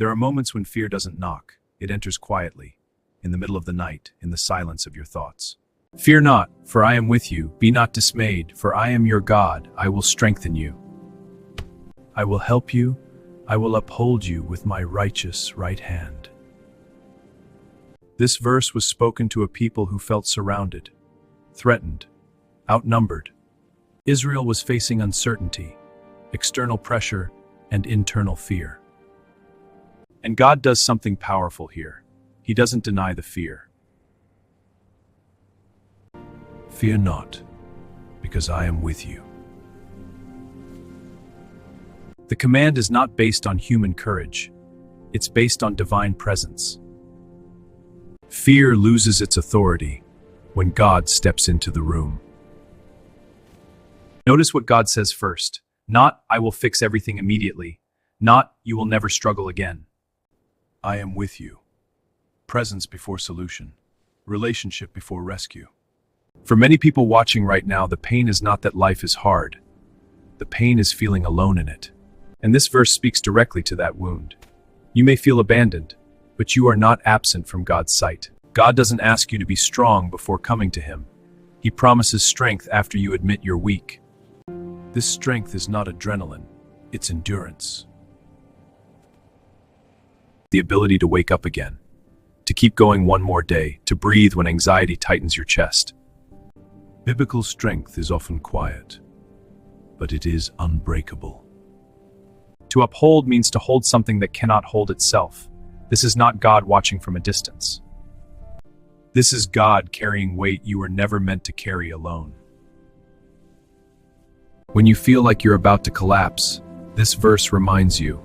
There are moments when fear doesn't knock. It enters quietly, in the middle of the night, in the silence of your thoughts. Fear not, for I am with you. Be not dismayed, for I am your God. I will strengthen you. I will help you. I will uphold you with my righteous right hand. This verse was spoken to a people who felt surrounded, threatened, outnumbered. Israel was facing uncertainty, external pressure, and internal fear. And God does something powerful here. He doesn't deny the fear. Fear not, because I am with you. The command is not based on human courage. It's based on divine presence. Fear loses its authority when God steps into the room. Notice what God says first. Not, I will fix everything immediately. Not, you will never struggle again. I am with you. Presence before solution. Relationship before rescue. For many people watching right now, the pain is not that life is hard. The pain is feeling alone in it. And this verse speaks directly to that wound. You may feel abandoned, but you are not absent from God's sight. God doesn't ask you to be strong before coming to Him. He promises strength after you admit you're weak. This strength is not adrenaline, it's endurance. The ability to wake up again, to keep going one more day, to breathe when anxiety tightens your chest. Biblical strength is often quiet, but it is unbreakable. To uphold means to hold something that cannot hold itself. This is not God watching from a distance. This is God carrying weight you were never meant to carry alone. When you feel like you're about to collapse, this verse reminds you.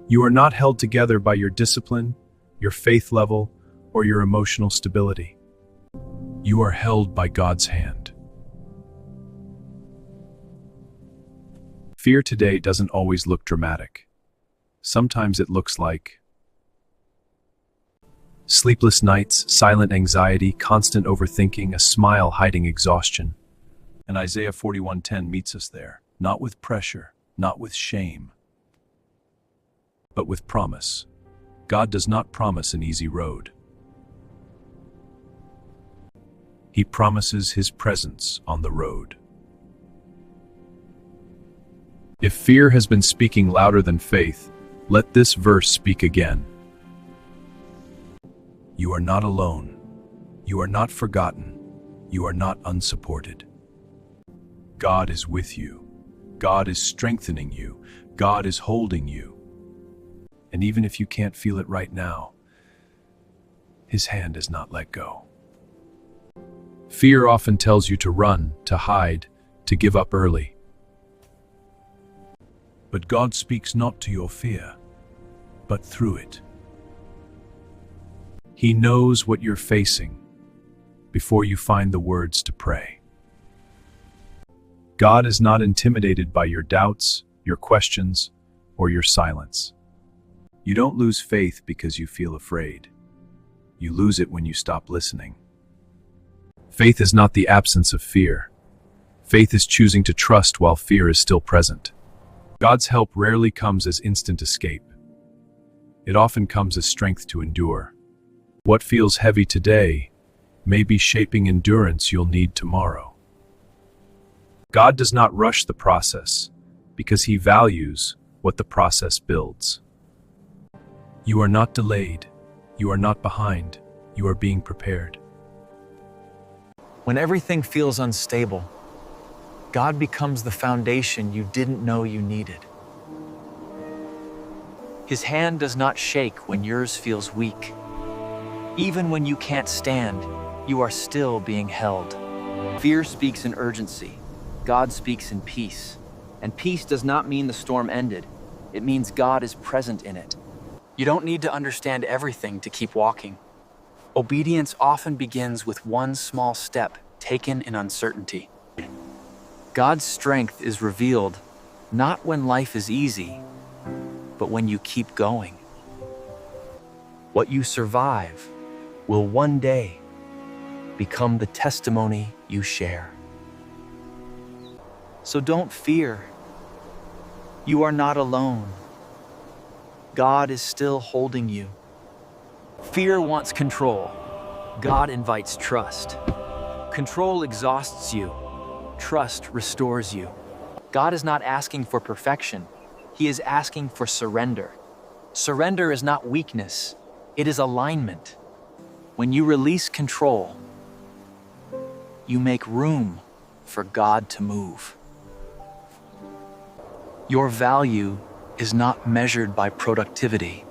You are not held together by your discipline, your faith level, or your emotional stability. You are held by God's hand. Fear today doesn't always look dramatic. Sometimes it looks like sleepless nights, silent anxiety, constant overthinking, a smile hiding exhaustion. And Isaiah 41:10 meets us there, not with pressure, not with shame, but with promise. God does not promise an easy road. He promises His presence on the road. If fear has been speaking louder than faith, let this verse speak again. You are not alone. You are not forgotten. You are not unsupported. God is with you. God is strengthening you. God is holding you. And even if you can't feel it right now, His hand has not let go. Fear often tells you to run, to hide, to give up early. But God speaks not to your fear, but through it. He knows what you're facing before you find the words to pray. God is not intimidated by your doubts, your questions, or your silence. You don't lose faith because you feel afraid. You lose it when you stop listening. Faith is not the absence of fear. Faith is choosing to trust while fear is still present. God's help rarely comes as instant escape. It often comes as strength to endure. What feels heavy today may be shaping endurance you'll need tomorrow. God does not rush the process because He values what the process builds. You are not delayed. You are not behind. You are being prepared. When everything feels unstable, God becomes the foundation you didn't know you needed. His hand does not shake when yours feels weak. Even when you can't stand, you are still being held. Fear speaks in urgency. God speaks in peace. And peace does not mean the storm ended. It means God is present in it. You don't need to understand everything to keep walking. Obedience often begins with one small step taken in uncertainty. God's strength is revealed not when life is easy, but when you keep going. What you survive will one day become the testimony you share. So don't fear. You are not alone. God is still holding you. Fear wants control. God invites trust. Control exhausts you. Trust restores you. God is not asking for perfection. He is asking for surrender. Surrender is not weakness. It is alignment. When you release control, you make room for God to move. Your value is not measured by productivity,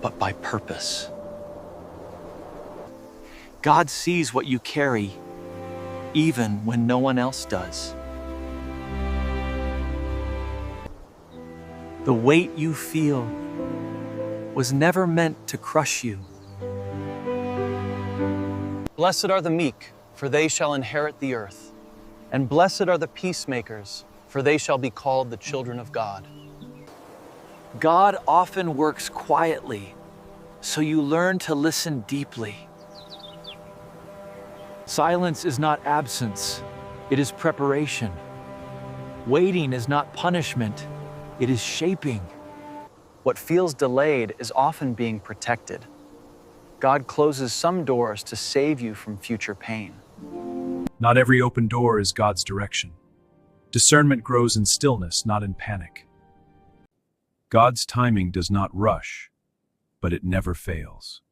but by purpose. God sees what you carry, even when no one else does. The weight you feel was never meant to crush you. Blessed are the meek, for they shall inherit the earth. And blessed are the peacemakers, for they shall be called the children of God. God often works quietly, so you learn to listen deeply. Silence is not absence, it is preparation. Waiting is not punishment, it is shaping. What feels delayed is often being protected. God closes some doors to save you from future pain. Not every open door is God's direction. Discernment grows in stillness, not in panic. God's timing does not rush, but it never fails.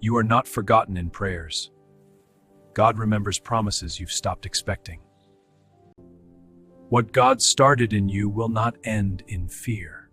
You are not forgotten in prayers. God remembers promises you've stopped expecting. What God started in you will not end in fear.